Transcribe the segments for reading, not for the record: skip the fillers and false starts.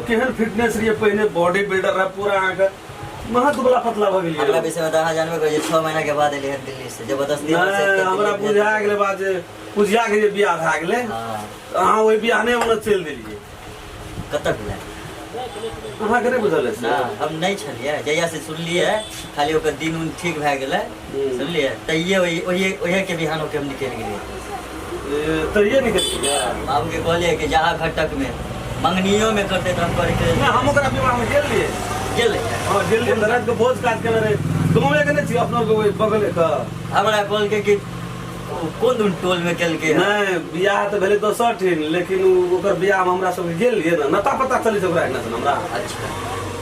केहन फिटनेस रही पहले बॉडी बिल्डर रहा पूरा आके महा दुबला पतला भ गेलिए हमरा विषय में तो अहाँ जानबे करै 6 महीना के बाद एलिए दिल्ली से जबरदस्ती हमरा बुझा गेलै बात जे बुझा के जे बियाह भ गेलै अहाँ ओइ बियाह नै ओना चल देलिए कतक भेलै अहाँ के नै बुझल है ना हम नहीं छलिए जहिया से सुनलिए खाली ओकर दिन उन ठीक भ गेलै सुनलिए तइये ओहे के बिहान होके हम निकल गेलिए तो ये निकल गया बाबू के कहलिए कि जहाँ घटक में मंगनियों में करते तो हम करके ना हम ओकरा विवाह में गेल लिए गेल हां गेल लिए रात के भोज काट के रहे गांव में के नै छी अपना के बगल का हमरा कहल के कि कोन दिन टोल में केल के नहीं बियाह तो भेले दोसर ठिन लेकिन ओकर बियाह में हमरा सब गेल लिए ना नता पता चली ओकरा एना से हमरा अच्छा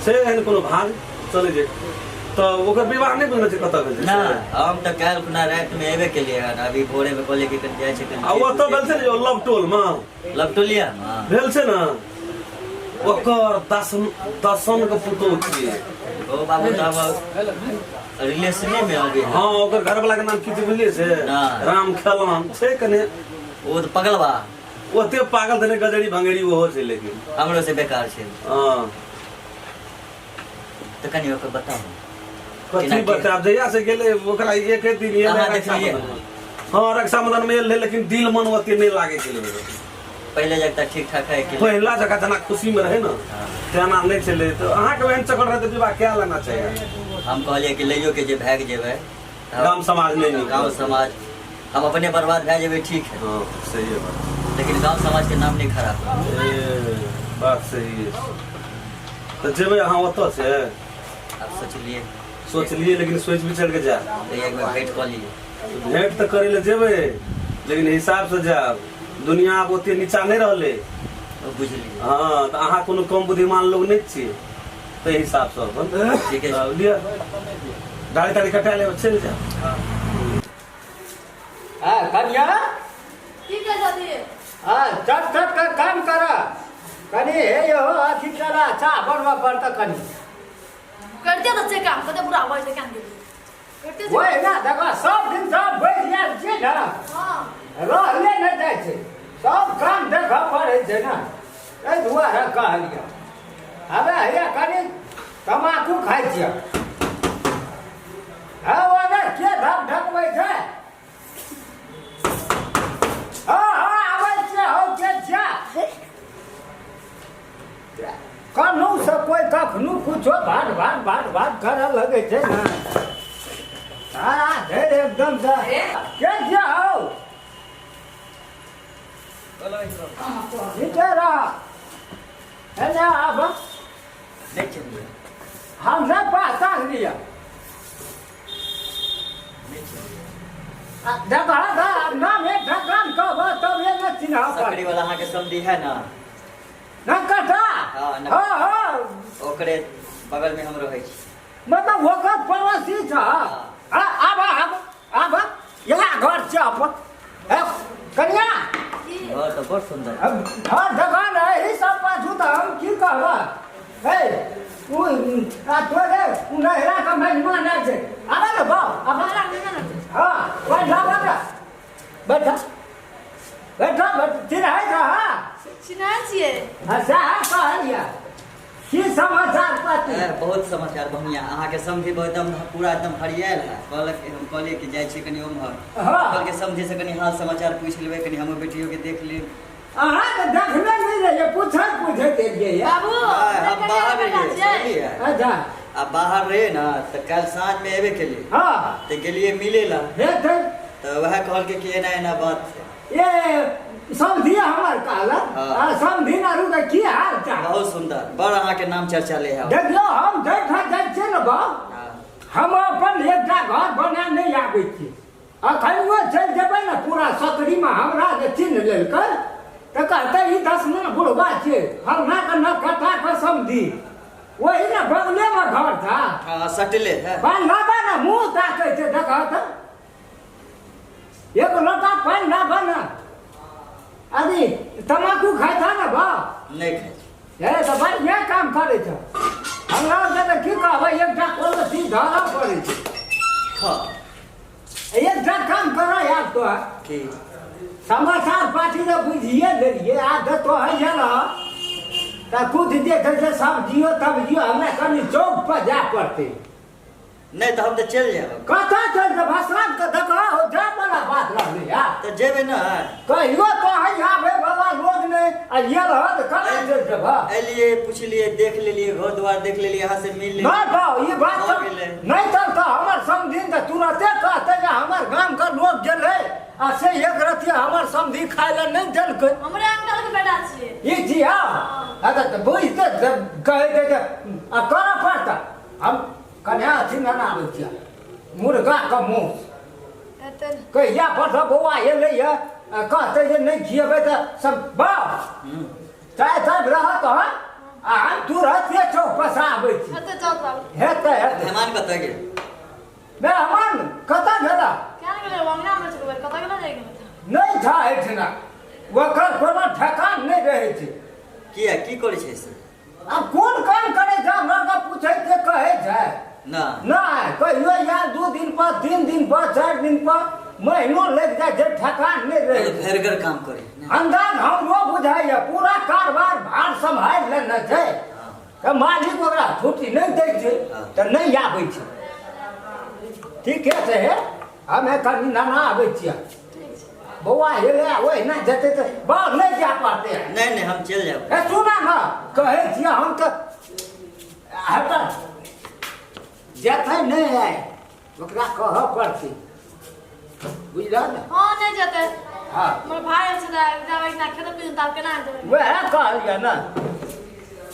से एहन कोनो भाग चले जे तो ओकर विवाह नहीं बुझल छै कत भेल ना हम तो काल खुना रात में एबे के लिए अभी भोरे में कहले कि कन जाय छै कन आ वो तो भेल छै जो लव टोल में लपटोलिया भेल छै ना ओकर दसन के पुतो छिए ओ बाबू तो हम रिलेशन में अभी हां ओकर घर वाला के नाम की बुझलिए से राम खेलन छै कने वो तो पगलवा ओते पागल धने गजड़ी भंगेड़ी वो छै लेकिन हमरो से बेकार छै हां तो कनी ओकर बताओ कथी बता जहिया से गेले ओकरा एक दिन ये अहाँ देखलिए हां रक्षाबंधन में ले लेकिन दिल मन ओते नहीं लागे के पहले जगता ठीक ठाक है कि पहला जगह जना खुशी में रहे ना तेना नहीं चले तो अहाँ के एहन चक्कर रहे तो विवाह क्या लेना चाहिए हम कहलिए कि लइयो के जे भाग जेबै गांव समाज नहीं गांव समाज हम अपने बर्बाद भए जेबै ठीक है हां सही है बात लेकिन गांव समाज के नाम नहीं खराब बात सही है तो जेबै अहाँ ओतऽ से आप सोच लिए लेकिन सोच विचार के जा एक बार भेंट कर लिए भेंट तो करे ले जेबै लेकिन हिसाब से जा दुनिया अब ओते नीचा नहीं रहले बुझलिए हां तो अहाँ कोनो कम बुद्धिमान लोग नहीं छिए तो हिसाब से अपन ठीक है लिया दाढ़ी ताड़ी कटा ले चल जा हां कन्या ठीक है दादी हां चट चट का काम कर कनी हे यो अथी करा चाह बनवा पड़ता कनी करते तो से काम कते पूरा आवाज से काम करते ओए ना देखो सब दिन सब बैठ गेल छै ना हां रहले न जाय छै सब काम देखा पड़े छै ना ए दुआरे कहलिया अबे हैया कनी तमाकू खाइ छियै हां ओने के धक ढकबै छै हां आबै छै हो के जा कनु से कोई कखनु कुछो भाट करऽ लगे छै ना सारा ढेर एकदम से के जा हो नीचे रह हेले आब नहीं चलिए हमसे पाता लिया देखा नाम एक ढक्कन कब तब ये न चिन्ह सकरी वाला अहाँ के समझी है ना न कटा हां हां ओकरे बगल में हम रहै छी मतलब ओकर पड़ोसी छ आब यहाँ घर छै अपन कन्या घर तो बहुत सुंदर हाँ दुकान है ही सब पाछू तो हम की कहब हे तू आ तोरे नहरा का मेहमान है छै आबे न बा हमारा मेहमान है हां बैठा चिन्ह है हां चिन्हा छिए अच्छा कहलिया की समाचार पाती बहुत समाचार बढ़िया अहाँ के समझी एकदम पूरा एकदम हरियाल है कहलक हम कहलिए कि जाय छी कनी ओम्हर कहल के समझे से कनी हाल समाचार पूछ लेबै कनी हमर बेटियों के देख ले अहाँ के देखले नहीं रहिए पूछे के लिए बाबू हम बाहर रहिए अच्छा अब बाहर रहे ना तो कल साँझ में एबे के लिए हां तो गेलिए मिले ला हे तो वह कहल के कि एना बात है ये समझी हमार कहला हाँ। समझी ना रुके की हाल चाल बहुत सुंदर बड़ अहाँ के नाम चर्चा ले है देखियो हम देखा जाइ छै न बा हम अपन एकटा घर बना नहीं आबै छी अखन वो चल जेबै न पूरा सकरी में हमरा के चिन्ह लेलकै त कहते ई 10 मन बुढ़वा छै हमरा के न कथा के समझी वही न बगले में घर था हां सटले है ना ना मुंह ताकै छै देखा त एक लोटा पानी ना बना अभी तमाकू खाय था ना बा नहीं खाय ए तो भाई ये काम करे छ हमरा के की कहबै एकटा कोलसी धरा पड़े छै हां एकटा काम करो यार तो की समाचार पार्टी ने बुझिए लेलिए आ तो है ना तो कुछ देखे से सब्जियो तब्जियो हमें कभी चौक पर जा पड़ते नहीं तो हम तो चल जाए कथा चल के भसरात के देखा हो जा वाला बात रहले यार तो जेबे ना कहियो तो है आवे वाला लोग ने आ ये रहत कना चल के भा एलिए पूछ लिए देख लिए घर द्वार देख लिए यहाँ से मिल लिए ना भाव ये बात हो सब गेलै। नहीं तो हमर समझिन तो तुरंते कहते जे हमर गांव का लोग गेले आ से एक रतिया हमर समझी खाए ले नहीं देलकै हमरे अंकल के बेटा छियै ये जी हां अदा तो बुझते कहे दे आ कर पड़ता हम कन्या थी ना ना बच्चा मुर्गा का मुंह एते कहिया पर बौआ एले है कहते जे नहीं खिएबे तो सब बाप चाहे सब रहत हो आ तुरंत ये चौक पर आबै छी एते चल बाबू हेते मेहमान कतऽ गेल मेहमान कतऽ गेला क्या गेले वंगना में चलबै कतऽ गेले जाय गेले नहीं था एठना ओकर कोनो ठकान नहीं रहे छै किया की करे छै से अब कौन काम करे छै हमरा का पूछै के कहे छै ना ना कहियो यार 2 दिन पर 3 दिन पर 4 दिन पर महीनों लग जाए जे ठकान नहीं रहे भेरगर काम करे अंदाज हमरो बुझाइए पूरा कारोबार भार संभाल लेना छै तो मालिक ओकरा छुट्टी नहीं दै छै तो नहीं आबै छै ठीक है हमें कभी नाना आबै छियै बौआ हेले ओहि ना जते तो बाहर नहीं जा पाते हैं नहीं नहीं हम चल जाए ए सुना ना कहे छियै हम तो हटा जते नहीं है ओकरा कह पड़ती बुझल ना हां नहीं जेते हां हमर भाई से जावे ना खेत पे ताल केना देबै वह कहलिए ना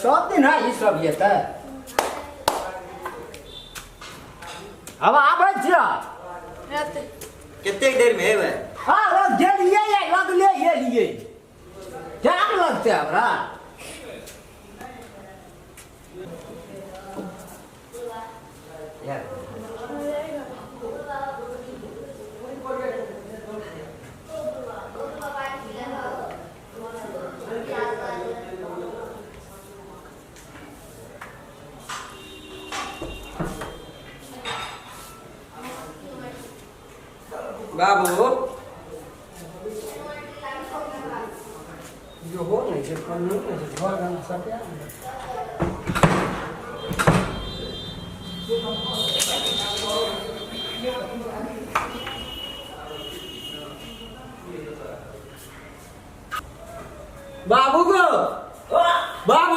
सब दिन है ई सब ये त अब आबै छियै एते कितने देर में है हाँ लग गेलिए या लगले गेलिए क्या लगते हमरा बाबू जो हो नहीं से कल नहीं से घर गांव सब बाबू को बाबू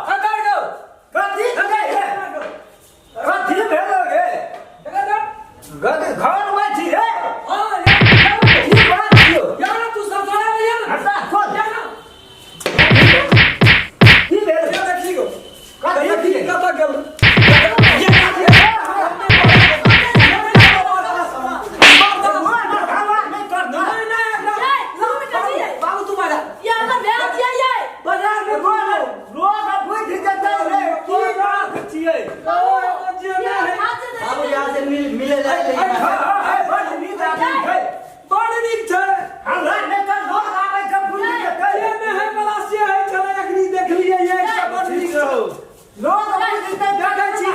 कतऽ गो कथी है कथी भेलोगे गद घर में छी रे की बात छियो यार तू सब जाने नहीं है हटा खोल की भेल देखी गो कथी की कतऽ गेल बाबू तू मारा यार ना भेज दिया ये बाजार में लोग बुझ जते रे की बात छियै बाबू यहाँ से मिले बड़ नीक आदमी छै बड़ नीक छै हमरा ने कर लोग आबै छै बुझ जते ये में है मलासिया है चले अखनी देख लिए ये सब बड़ नीक रहो लोग बुझ जते देखै छी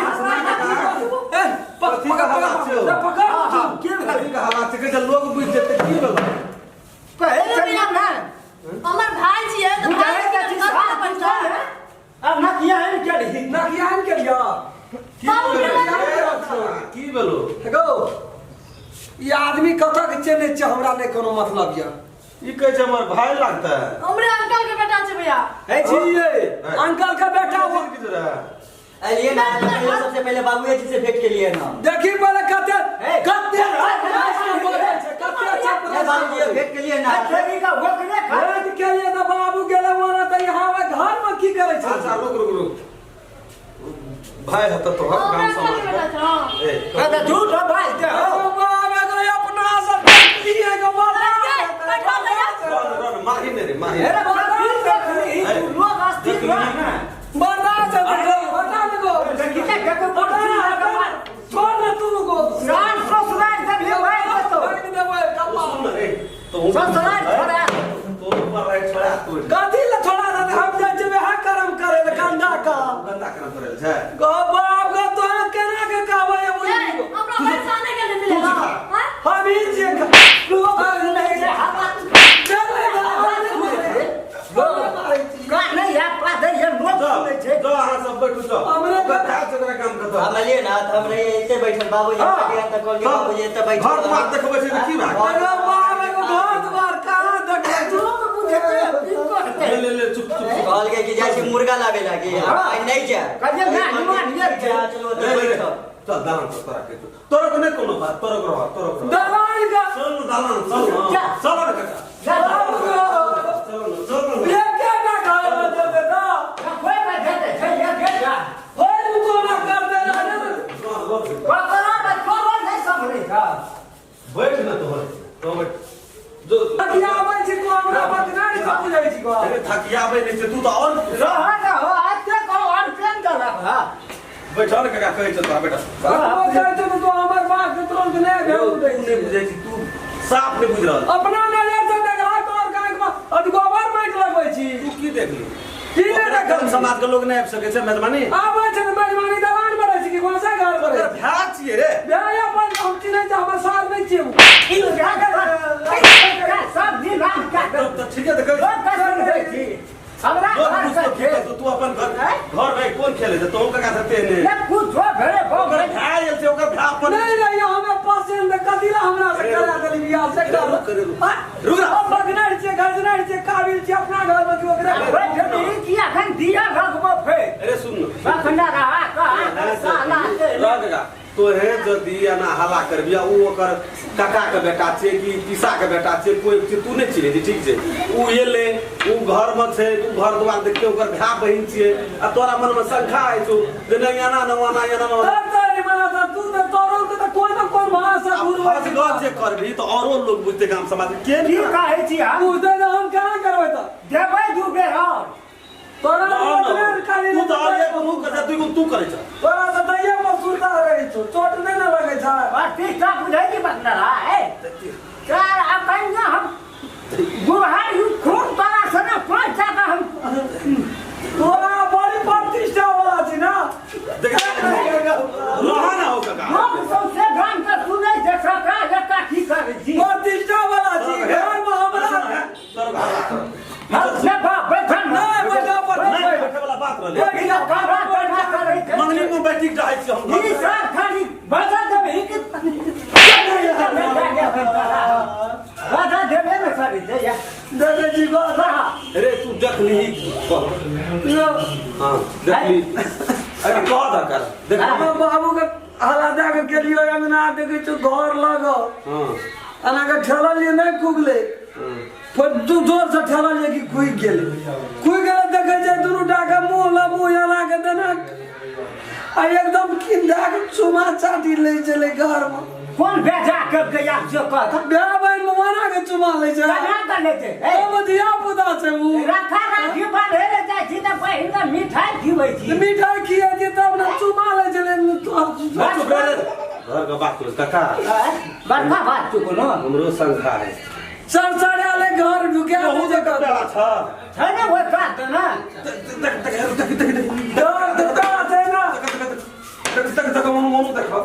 पकड़ का हालात छै पकड़ की कथी का हालात छै जे लोग बुझ जेतै की भेल कहे छै ना हमर भाई छियै तो बुझाए भाई के के चीज कतऽ साफ पैसा है अब ना किया है के रही ना कियान के लिया बाबू की भेलो देखो ये आदमी कतऽ के चेने छै हमरा नहि कोनो मतलब य ई कहै छै हमर भाई लागता है हमरे अंकल के बेटा छै भैया है छी ये अंकल का बेटा वो की तरह ये ना सबसे पहले बाबू जी से भेंट के लिए ना देखी पहले कते कते ये बाबू जी भेंट के लिए ना तेरी का वकरे भेंट के लिए ना बाबू गेले वाला त यहाँ घर में की करे छै अच्छा रुक भाई है तो हर हमरे काम अंकल के बेटा समझ छै हां ए अरे झूठ है भाई दे बाबू एगो अपना से भेंट लिए के वाला बैठा भैया रन माही ने रे माही अरे बकरी देख रही तू लोग अस्थिर ना बड़ा से बता दे गो कितना के पड़ती है छोड़ ना तू को रान ससुराल से भी भाई तो तो ससुराल छोड़ा तो ऊपर राइट छोड़ा तू कथी ले छोड़ा ना हम जाय छै वह कर्म करे ले गंदा का गंदा काम करे छै गो बाप गो तो केना के कहबै ए, बुझी हमरा भाई सामने के लिए मिलेगा हां हम ही जे लोग नहीं का नहीं है बैठू तो हमरे कथा चक्र काम करता हम लिए ना त हमरे एते बैठल बाबूजी आगे त कॉल के बाबूजी एते बैठल घर द्वार देखबै छै की बात अरे बाप रे घर द्वार कहाँ देखै तू बुझे ले चुप कॉल के कि जाय छै मुर्गा लावे लागी आई नहीं जा कजे ना निमान ये चलो ओते बैठो चल दालान पर तोरा के तोरा को नहीं कोनो बात तोरा को दलाल का चल दालान चल चल ना काका चल ये क्या ना खाए दे बेटा कोई बात है ये क्या होय तू ना कर दे रे बकरा में कोन नहीं समझेगा बैठ ना तो बैठ जो थकिया आबै छी को हमरा बकरा नहीं समझ जाई छी को अरे थकिया आबै नहीं छै तू तो और रहा ना हो आज के को और प्लान कर रहा बैठा ना काका कहै छ तोरा बेटा वो कहै छ तो हमर बात के तुरंत नहीं तू भेउ नहीं बुझै छी तू साफ नहीं बुझ रहल अपना नजर से देख रहा तो और काहे को अधगोबर माइट लगबै छी तू की देखली की नहीं कम देखल समाज के लोग नहीं आबि सकै छै मेजबानी आबै छै मेजबानी दलान पर छी कि कोन सा घर पर अरे भ्या छियै रे ब्याह अपन हम चिन्है छ हमर साथ में छी इन क्या कर सब दिन रात का तो ठीक है देख लोग कैसे देखी हमरा लोग घर कुछ का तो खेल तो तू अपन घर भाई कौन खेले छै तो काका सकते ने ये कुछ हो घरे भोग ओकर भ्या आयल छै ओकर भ्या अपन नहीं नहीं हमें पसंद कदिला हमरा से करा देली बियाह से कर रुक जा हम बगनर छे गजनर छे काबिल छे अपना घर में कि ओकरा बैठ नहीं किया खन दिया रखबो फे अरे सुन बखना रहा का साला लगा तो है जदी ना हल्ला करबिया उ ओकर काका के बेटा छै कि पिसा के बेटा छै कोई तू नहीं चिन्हे ठीक छै उ एले उ घर में छै तू घर द्वार देख के ओकर भाई बहिन छियै आ तोरा मन में शंका है तू जे नहीं आना नवाना याना तारी मना तू तो तोरो के तो कोई ना कोई भाषा दूर फस गज जे करबी तो औरो लोग बुझते गाम समाज के की कहै छी हम बुझते ना हम क्या करबै त देबै दुबे और तोरा बगनर खाली तू तो ये को कर तू करे छ तोरा तो दैया में सुता रही छ चोट नहीं ना लगे छ और तीसरा बुझै की बंदा है चार अपन हम बुहार यू खून तोरा सने पहुंचा का हम तोरा बड़ी प्रतिष्ठा वाला छी ना देख रोहाना हो काका हम सबसे गान का सुनै देखा का जता की करे जी प्रतिष्ठा वाला छी घर में हमरा तोर घर हम से बैठन नहीं बैठा पर नहीं बैठे वाला बात रहले बैठा बाबा बैठा करे मंगली में बैठी रहै छी हम ई साथ खाली बता देबे कि बता देबे ना सारी दे या दादा जी बात अरे तू देखली हां देखली अरे कह दा कर देख हम बाबू के हला दे के केलियो अंगना देखे छ घर लगो हां अना के ठेला लिए नहीं कुगले पर तू जोर से ठेला लिए कि कुई गेले देखे जे दुनु डाका मुंह ला मुंह याला के देना आ एकदम किंदा के चुमा चाटी ले चले घर में कौन बेटा कर गया जो कहता ब्याह भाई मवाना के चुमा ले जा ना कर लेते ए बदिया पुदा से वो रखा राखी बांधे ले जाय छी त पहिन का मिठाई खिबै छी मिठाई खिया जे तब ना चुमा ले चले घर का बात कर काका बड़का बात चुको न हमरो शंका है सड़सड़े वाले घर ढुके बहुत जगह बेड़ा छ है ना वो बात ना डर धक्का है ना तक मोनू देखो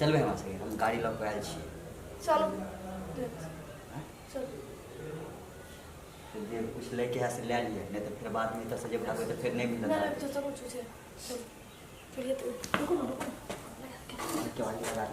चलबे हमरा से हम गाड़ी लग के आयल छी चलो चलो जे कुछ लेके यहाँ से ले लिए नहीं तो फिर बाद में तो सजे भागो तो फिर नहीं मिलता ना तो चलो छूछे चलो फिर ये तो रुको क्या वाली लगा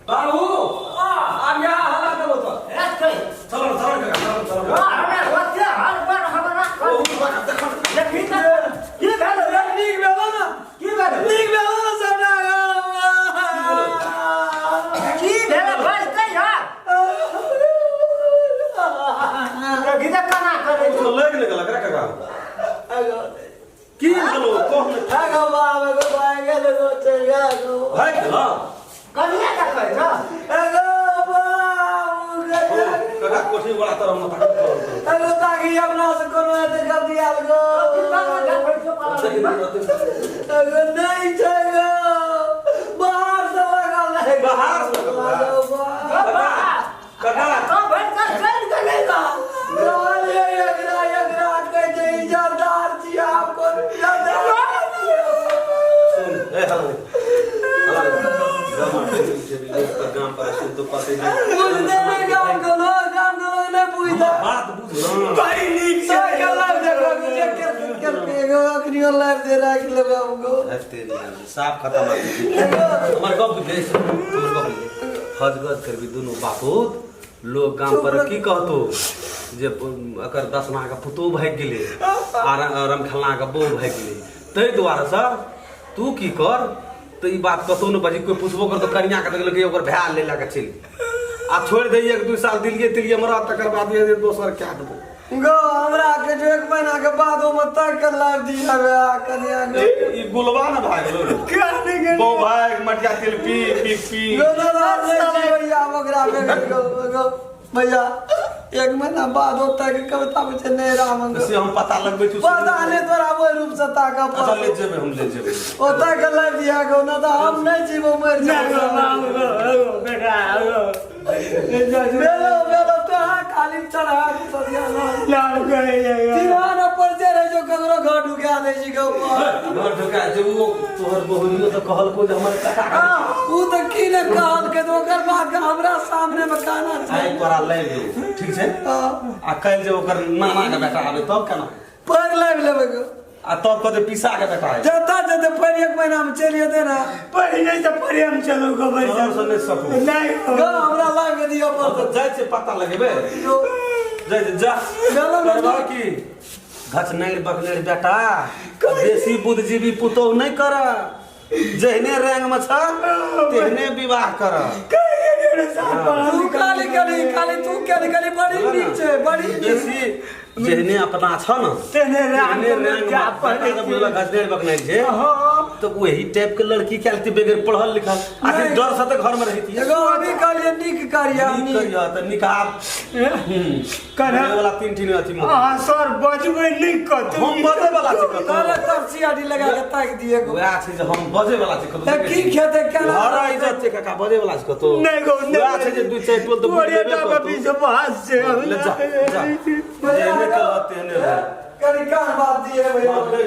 बाबू अब यहाँ हला करो तो चलो काका हां हमें होते हर पर हमरा देखी त की भेल नीक भेलो ना की भेल नीक भेलो ना सबटा की भेल बजते यार गीत कना करे तो लग निकल काका की चलो कौन आगा बाबा को पाएगा तो चलेगा को है हां कनिया का कहे ना आगा बाबू काका कोठी वाला तरफ मत आगा ताकि अपना से कोनो ऐसे कर दिया को आगा नहीं चलेगा बाहर से लगा ले बाहर से लगा। बाहर से बुझते नहीं काम को लोग नहीं बुझता बात बुझ भाई नीक से साफ खत्म हमार गप बुझे हजगज करबी दुनू बापूत लोग गांव पर की कहतो जे अकर 10 माह का पुतो भाग गेले आ रमखलना का बहू भाग गेले तै दुआरे से तू की कर तो ई बात कतो न बजी कोई पूछबो कर तो कन्या के देख लगे ओकर भैया ले लाके चल आ छोड़ दे 1-2 साल दिलिए तिलिए मरा तकर बाद ये दोसर क्या देबो गो हमरा के जो 1 महीना के बाद ओ मत कर लाभ दिया बे कन्या ई गुलवा न भाग गेलो बहू भाग मटिया तेल पी पी पी गो भैया ओकरा गो भैया 1 महीना बाद होता के कविता में से नहीं राम से हम पता लगबै तू पता नहीं तोरा वो रूप से ताका अच्छा ले जेबे हम ले जेबे होता के लाभ दिया गो ना तो हम नहीं जीवो मर बेलो तो हाँ खाली चढ़ा दीवाना पर जे रहे जो कगरो घर ढुका दे जी के ऊपर घर ढुका जे वो तोहर बहुरियो तो कहल को जे हमर कका ऊ तो की ने कहल के तो ओकर बाद हमरा सामने में कहना आई तोरा ले ले ठीक छै आ कल जे ओकर नाना के बेटा आबे तब केना पर लाइव लेबे गो आ तब कदे पिसा के बेटा है जता जते पर 1 महीना में चलिए दे ना पर नहीं तो पर हम चलो गो भाई हम सब नहीं सकू नहीं गो हमरा लाइव के दियो पर तो जाय से पता लगेबे जाय जा गलो करबा की घचनेर बकनेर बेटा बेसी बुद्धजीवी पुतो नहीं कर जहने रंग में छ तेहने विवाह कर तू काली तू काली बड़ी नीक छै बड़ी बेसी जहने अपना छ न तेने राम रंग जा पर बोला घचनेर बकनेर छै तो वही टाइप के लड़की के बगैर पढ़ल लिखल आखिर डर से तो घर में रहती है एगो अभी कहलिए नीक करिया नीक करिया तो निकाह करे वाला 3 टीन अथी में हां सर बजबै नहीं कत हम बजे वाला छै कतो तारे तरसी आडी लगा के ताक दिए गो वह छै जे हम बजे वाला छै कतो त की खेते केना हरा इज्जत छै काका बजे वाला छै कतो नहीं गो वह छै जे 2-4 टोल तो बोले तो बीच बहास से ले जा जेने कहते ने करी कान बात दिए भैया ले